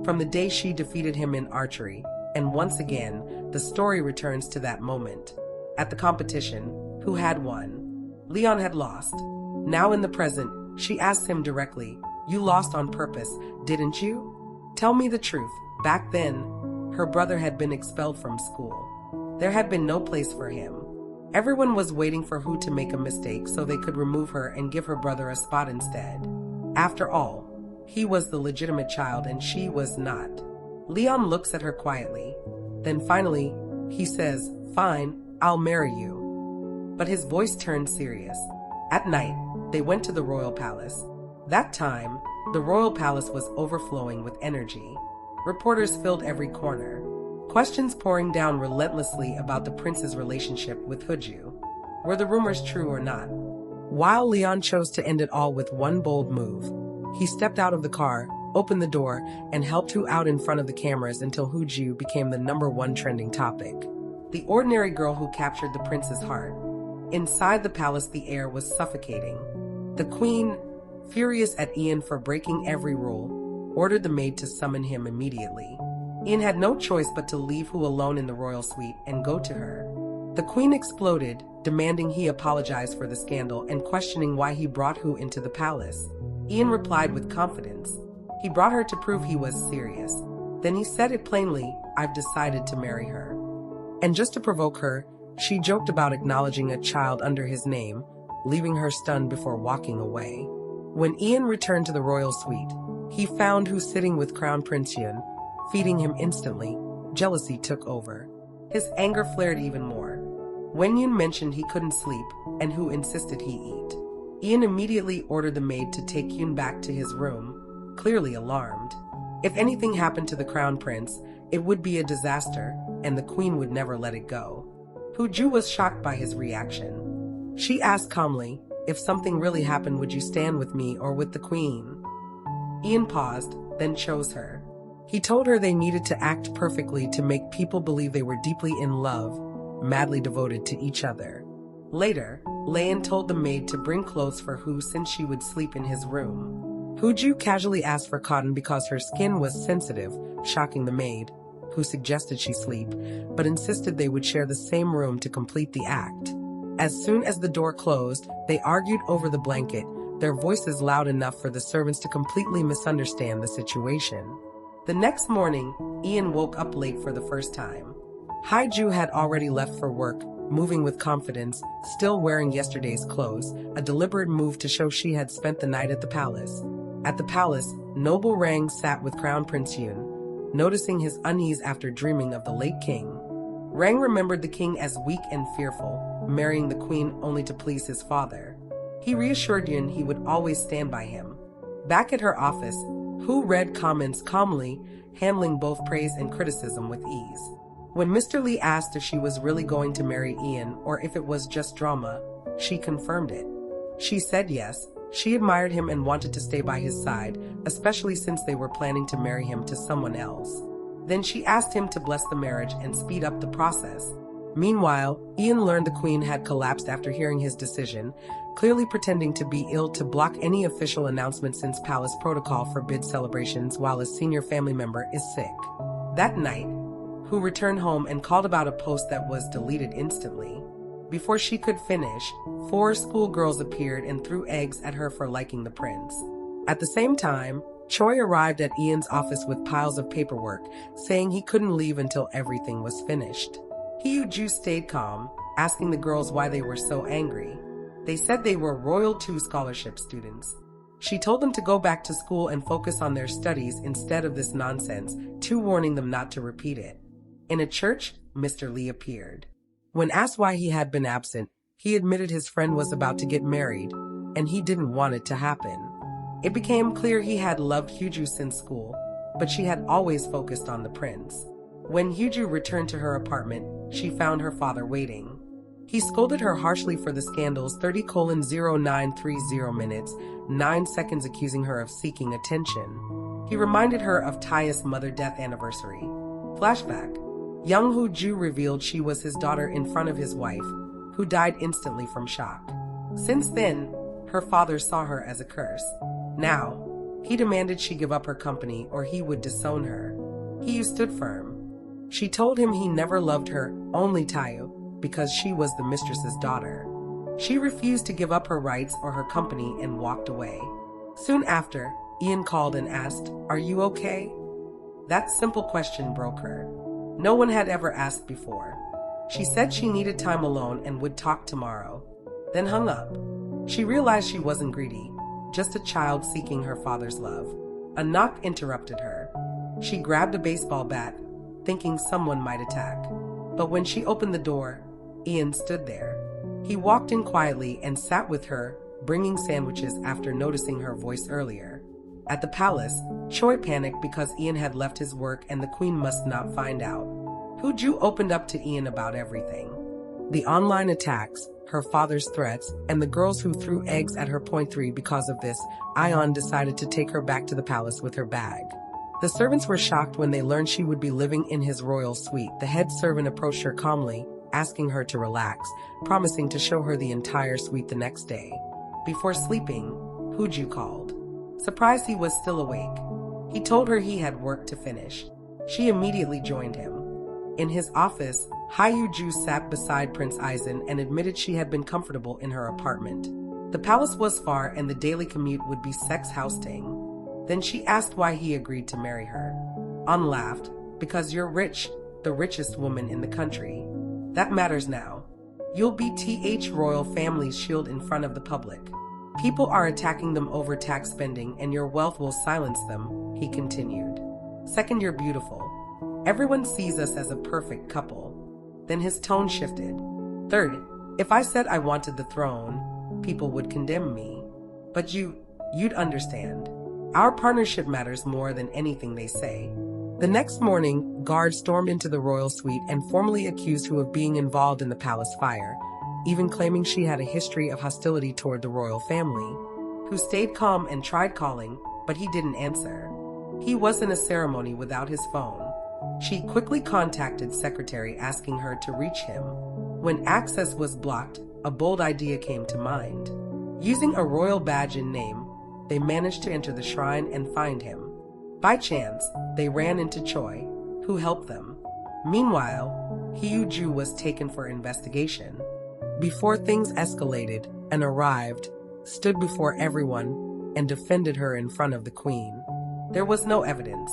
from the day she defeated him in archery, and once again, the story returns to that moment. At the competition, who had won? Leon had lost. Now in the present, she asks him directly, "You lost on purpose, didn't you? Tell me the truth." Back then, her brother had been expelled from school. There had been no place for him. Everyone was waiting for Hu to make a mistake so they could remove her and give her brother a spot instead. After all, he was the legitimate child and she was not. Leon looks at her quietly. Then finally, he says, "Fine, I'll marry you." But his voice turned serious. At night, they went to the royal palace. That time, the royal palace was overflowing with energy. Reporters filled every corner. Questions pouring down relentlessly about the prince's relationship with Huju. Were the rumors true or not? While Leon chose to end it all with one bold move, he stepped out of the car, opened the door, and helped Hu out in front of the cameras until Huju became the #1 trending topic. The ordinary girl who captured the prince's heart. Inside the palace, the air was suffocating. The queen, furious at Ian for breaking every rule, ordered the maid to summon him immediately. Ian had no choice but to leave Hu alone in the royal suite and go to her. The queen exploded, demanding he apologize for the scandal and questioning why he brought Hu into the palace. Ian replied with confidence. He brought her to prove he was serious. Then he said it plainly, "I've decided to marry her." And just to provoke her, she joked about acknowledging a child under his name, leaving her stunned before walking away. When Ian returned to the royal suite, he found Hu sitting with Crown Prince Yun, feeding him instantly. Jealousy took over. His anger flared even more. When Yun mentioned he couldn't sleep, and Hu insisted he eat, Ian immediately ordered the maid to take Yun back to his room, clearly alarmed. If anything happened to the crown prince, it would be a disaster, and the queen would never let it go. Huju was shocked by his reaction. She asked calmly, "If something really happened, would you stand with me or with the queen?" Ian paused, then chose her. He told her they needed to act perfectly to make people believe they were deeply in love, madly devoted to each other. Later, Leon told the maid to bring clothes for Hu since she would sleep in his room. Huju casually asked for cotton because her skin was sensitive, shocking the maid, who suggested she sleep, but insisted they would share the same room to complete the act. As soon as the door closed, they argued over the blanket, their voices loud enough for the servants to completely misunderstand the situation. The next morning, Ian woke up late for the first time. Huju had already left for work, moving with confidence, still wearing yesterday's clothes, a deliberate move to show she had spent the night at the palace. At the palace, noble Rang sat with Crown Prince Yun, noticing his unease after dreaming of the late king. Rang remembered the king as weak and fearful, marrying the queen only to please his father. He reassured Yun he would always stand by him. Back at her office, Hu read comments calmly, handling both praise and criticism with ease. When Mr. Lee asked if she was really going to marry Ian or if it was just drama, she confirmed it. She said yes, she admired him and wanted to stay by his side, especially since they were planning to marry him to someone else. Then she asked him to bless the marriage and speed up the process. Meanwhile, Ian learned the queen had collapsed after hearing his decision, clearly pretending to be ill to block any official announcement since palace protocol forbids celebrations while a senior family member is sick. That night, Hu returned home and called about a post that was deleted instantly. Before she could finish, 4 schoolgirls appeared and threw eggs at her for liking the prince. At the same time, Choi arrived at Ian's office with piles of paperwork, saying he couldn't leave until everything was finished. Huju stayed calm, asking the girls why they were so angry. They said they were Royal 2 scholarship students. She told them to go back to school and focus on their studies instead of this nonsense, warning them not to repeat it. In a church, Mr. Lee appeared. When asked why he had been absent, he admitted his friend was about to get married, and he didn't want it to happen. It became clear he had loved Huju since school, but she had always focused on the prince. When Huju returned to her apartment, she found her father waiting. He scolded her harshly for the scandals 30:0930 minutes, 9 seconds, accusing her of seeking attention. He reminded her of Taya's mother death anniversary. Flashback. Young Huju revealed she was his daughter in front of his wife, who died instantly from shock. Since then, her father saw her as a curse. Now, He demanded she give up her company or he would disown her. Huju stood firm. She told him he never loved her, only Tayo, because she was the mistress's daughter. She refused to give up her rights or her company and walked away. Soon after, Ian called and asked, "Are you okay?" That simple question broke her. No one had ever asked before. She said she needed time alone and would talk tomorrow, then hung up. She realized she wasn't greedy, just a child seeking her father's love. A knock interrupted her. She grabbed a baseball bat, thinking someone might attack. But when she opened the door, Ian stood there. He walked in quietly and sat with her, bringing sandwiches after noticing her voice earlier. At the palace, Choi panicked because Ian had left his work and the queen must not find out. Huju opened up to Ian about everything. The online attacks, her father's threats, and the girls who threw eggs at her. 3 Because of this, Ion decided to take her back to the palace with her bag. The servants were shocked when they learned she would be living in his royal suite. The head servant approached her calmly, asking her to relax, promising to show her the entire suite the next day. Before sleeping, Huju called. Surprised he was still awake, he told her he had work to finish. She immediately joined him. In his office, Huju sat beside Prince Aizen and admitted she had been comfortable in her apartment. The palace was far and the daily commute would be sex housing. Then she asked why he agreed to marry her. An laughed, "Because you're rich, the richest woman in the country. That matters now. You'll be the royal family's shield in front of the public. People are attacking them over tax spending and your wealth will silence them," he continued. "Second, you're beautiful. Everyone sees us as a perfect couple." Then his tone shifted. "Third, if I said I wanted the throne, people would condemn me. But you'd understand. Our partnership matters more than anything they say." The next morning, guards stormed into the royal suite and formally accused Huju of being involved in the palace fire, even claiming she had a history of hostility toward the royal family. Huju stayed calm and tried calling, but he didn't answer. He was in a ceremony without his phone. She quickly contacted secretary asking her to reach him. When access was blocked, a bold idea came to mind. Using a royal badge and name, they managed to enter the shrine and find him. By chance, they ran into Choi, who helped them. Meanwhile, Huju was taken for investigation. Before things escalated, and arrived, stood before everyone, and defended her in front of the queen. There was no evidence.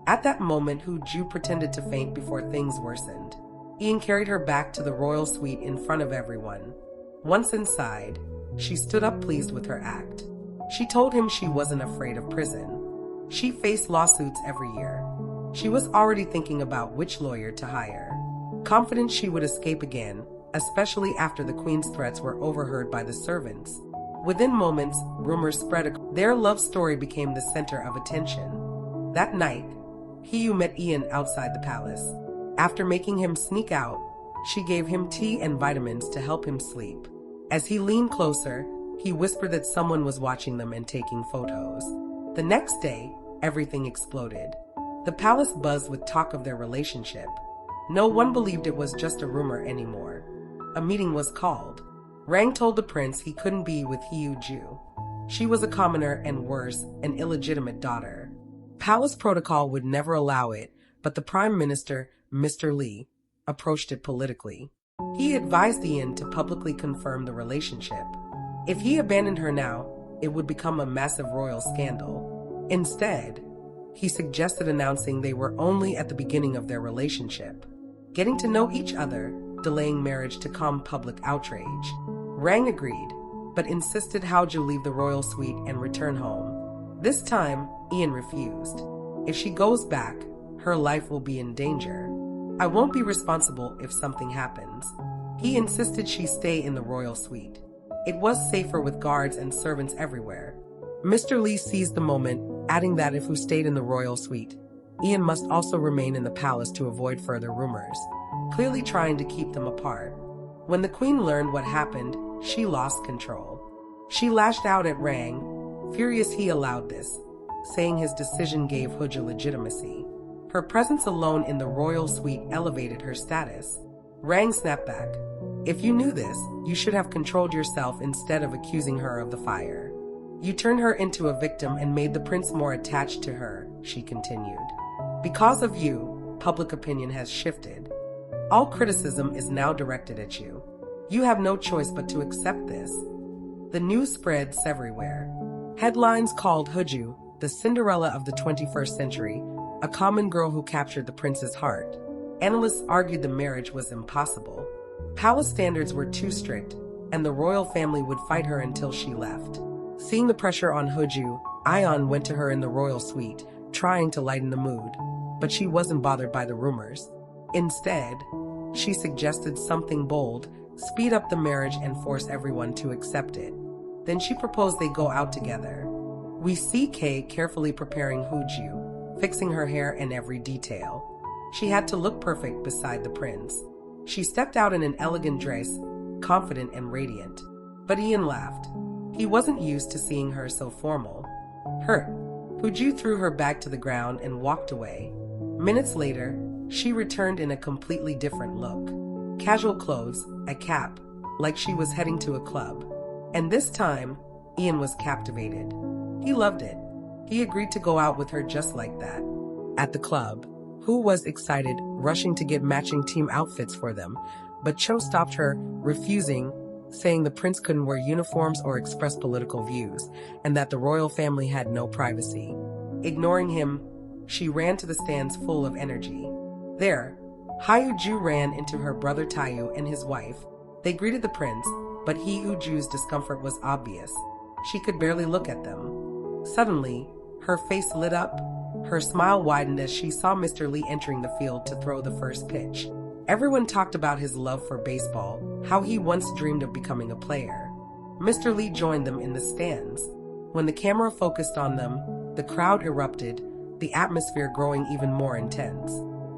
At that moment, Huju pretended to faint before things worsened. Ian carried her back to the royal suite in front of everyone. Once inside, she stood up pleased with her act. She told him she wasn't afraid of prison. She faced lawsuits every year. She was already thinking about which lawyer to hire. Confident she would escape again, especially after the queen's threats were overheard by the servants. Within moments, rumors spread. Their love story became the center of attention. That night, Huju met Ian outside the palace. After making him sneak out, she gave him tea and vitamins to help him sleep. As he leaned closer, he whispered that someone was watching them and taking photos. The next day, everything exploded. The palace buzzed with talk of their relationship. No one believed it was just a rumor anymore. A meeting was called. Rang told the prince he couldn't be with Huju. She was a commoner and worse, an illegitimate daughter. Palace protocol would never allow it, but the Prime Minister, Mr. Lee, approached it politically. He advised Ian to publicly confirm the relationship. If he abandoned her now, it would become a massive royal scandal. Instead, he suggested announcing they were only at the beginning of their relationship, getting to know each other, delaying marriage to calm public outrage. Rang agreed, but insisted Huju leave the royal suite and return home. This time, Ian refused. If she goes back, her life will be in danger. "I won't be responsible if something happens." He insisted she stay in the royal suite. It was safer with guards and servants everywhere. Mr. Lee seized the moment, adding that if Huju stayed in the royal suite, Ian must also remain in the palace to avoid further rumors, clearly trying to keep them apart. When the queen learned what happened, she lost control. She lashed out at Rang, furious he allowed this, saying his decision gave Huju legitimacy. Her presence alone in the royal suite elevated her status. Rang snapped back. "If you knew this, you should have controlled yourself instead of accusing her of the fire." You turned her into a victim and made the prince more attached to her, she continued. Because of you, public opinion has shifted. All criticism is now directed at you. You have no choice but to accept this. The news spreads everywhere. Headlines called Huju the Cinderella of the 21st century, a common girl who captured the prince's heart. Analysts argued the marriage was impossible. Palace standards were too strict, and the royal family would fight her until she left. Seeing the pressure on Huju, Ion went to her in the royal suite, trying to lighten the mood, but she wasn't bothered by the rumors. Instead, she suggested something bold: speed up the marriage and force everyone to accept it. Then she proposed they go out together. We see Kay carefully preparing Huju, fixing her hair in every detail. She had to look perfect beside the prince. She stepped out in an elegant dress, confident and radiant. But Ian laughed. He wasn't used to seeing her so formal. Hurt, Huju threw her bag to the ground and walked away. Minutes later, she returned in a completely different look. Casual clothes, a cap, like she was heading to a club. And this time, Ian was captivated. He loved it. He agreed to go out with her just like that. At the club, Hu was excited, rushing to get matching team outfits for them, but Cho stopped her, refusing, saying the prince couldn't wear uniforms or express political views, and that the royal family had no privacy. Ignoring him, she ran to the stands full of energy. There, Huju ran into her brother Tayu and his wife. They greeted the prince, but Huju's discomfort was obvious. She could barely look at them. Suddenly, her face lit up. Her smile widened as she saw Mr. Lee entering the field to throw the first pitch. Everyone talked about his love for baseball, how he once dreamed of becoming a player. Mr. Lee joined them in the stands. When the camera focused on them, the crowd erupted, the atmosphere growing even more intense.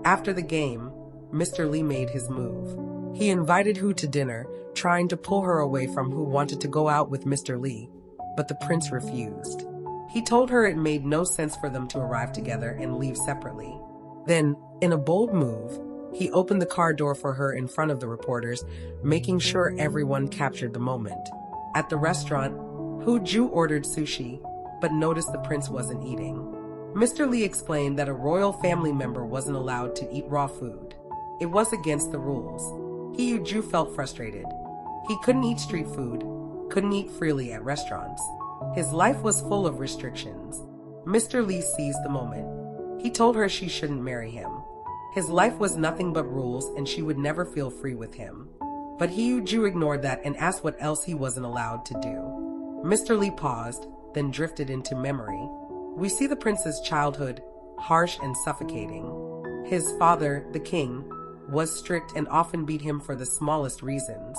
After the game, Mr. Lee made his move. He invited Hu to dinner, trying to pull her away from who wanted to go out with Mr. Lee, but the prince refused. He told her it made no sense for them to arrive together and leave separately. Then, in a bold move, he opened the car door for her in front of the reporters, making sure everyone captured the moment. At the restaurant, Huju ordered sushi, but noticed the prince wasn't eating. Mr. Lee explained that a royal family member wasn't allowed to eat raw food. It was against the rules. Huju felt frustrated. He couldn't eat street food, couldn't eat freely at restaurants. His life was full of restrictions. Mr. Lee seized the moment. He told her she shouldn't marry him. His life was nothing but rules and she would never feel free with him. But Huju ignored that and asked what else he wasn't allowed to do. Mr. Lee paused, then drifted into memory. We see the prince's childhood, harsh and suffocating. His father, the king, was strict and often beat him for the smallest reasons.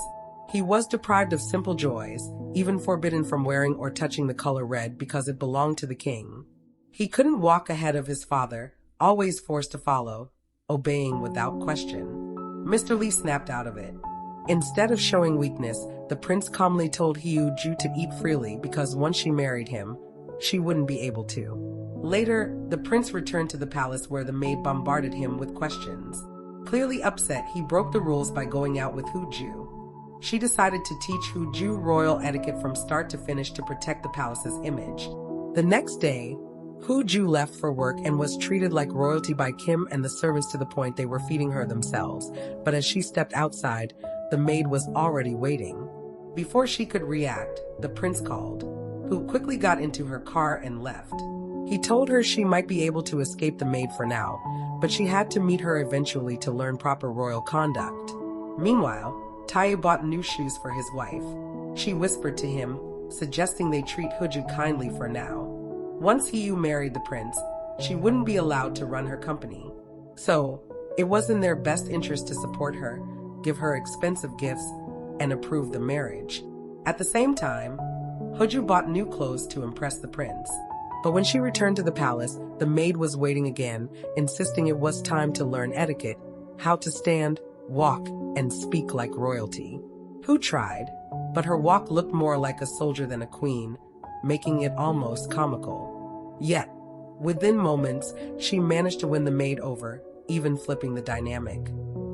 He was deprived of simple joys, even forbidden from wearing or touching the color red because it belonged to the king. He couldn't walk ahead of his father, always forced to follow, obeying without question. Mr. Lee snapped out of it. Instead of showing weakness, the prince calmly told Huju to eat freely because once she married him, she wouldn't be able to. Later, the prince returned to the palace where the maid bombarded him with questions. Clearly upset, he broke the rules by going out with Huju. She decided to teach Huju royal etiquette from start to finish to protect the palace's image. The next day, Huju left for work and was treated like royalty by Kim and the servants to the point they were feeding her themselves. But as she stepped outside, the maid was already waiting. Before she could react, the prince called, who quickly got into her car and left. He told her she might be able to escape the maid for now, but she had to meet her eventually to learn proper royal conduct. Meanwhile, Tayu bought new shoes for his wife. She whispered to him, suggesting they treat Huju kindly for now. Once Huju married the prince, she wouldn't be allowed to run her company. So, it was in their best interest to support her, give her expensive gifts, and approve the marriage. At the same time, Huju bought new clothes to impress the prince. But when she returned to the palace, the maid was waiting again, insisting it was time to learn etiquette, how to stand, walk, and speak like royalty. Hu tried, but her walk looked more like a soldier than a queen, making it almost comical. Yet, within moments, she managed to win the maid over, even flipping the dynamic.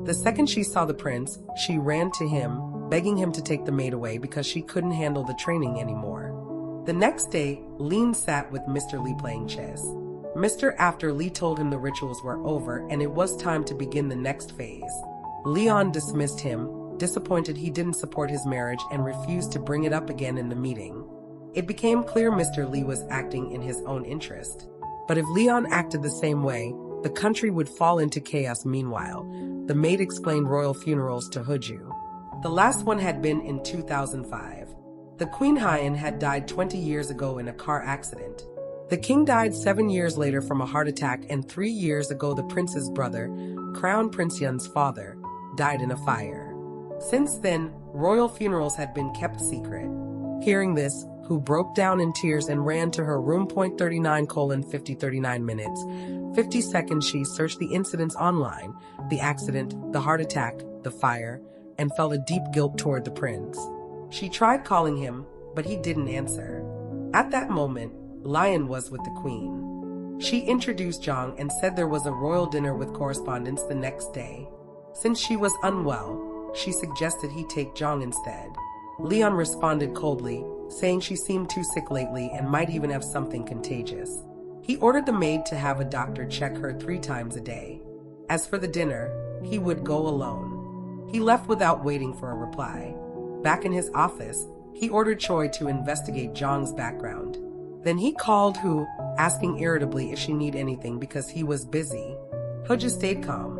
The second she saw the prince, she ran to him, begging him to take the maid away because she couldn't handle the training anymore. The next day, Lean sat with Mr. Lee playing chess. After Lee told him the rituals were over and it was time to begin the next phase. Leon dismissed him, disappointed he didn't support his marriage and refused to bring it up again in the meeting. It became clear Mr. Lee was acting in his own interest. But if Leon acted the same way, the country would fall into chaos. Meanwhile, the maid explained royal funerals to Huju. The last one had been in 2005. The Queen Hyen had died 20 years ago in a car accident. The king died 7 years later from a heart attack, and 3 years ago the prince's brother, Crown Prince Yun's father, died in a fire. Since then, royal funerals had been kept secret. Hearing this, Hu broke down in tears and ran to her room. 39:50 minutes, 50 seconds. She searched the incidents online, the accident, the heart attack, the fire, and felt a deep guilt toward the prince. She tried calling him, but he didn't answer. At that moment, Lion was with the queen. She introduced Zhang and said there was a royal dinner with correspondence the next day. Since she was unwell, she suggested he take Zhang instead. Leon responded coldly, saying she seemed too sick lately and might even have something contagious. He ordered the maid to have a doctor check her 3 times a day. As for the dinner, he would go alone. He left without waiting for a reply. Back in his office, he ordered Choi to investigate Zhang's background. Then he called Hu, asking irritably if she needed anything because he was busy. Huju stayed calm.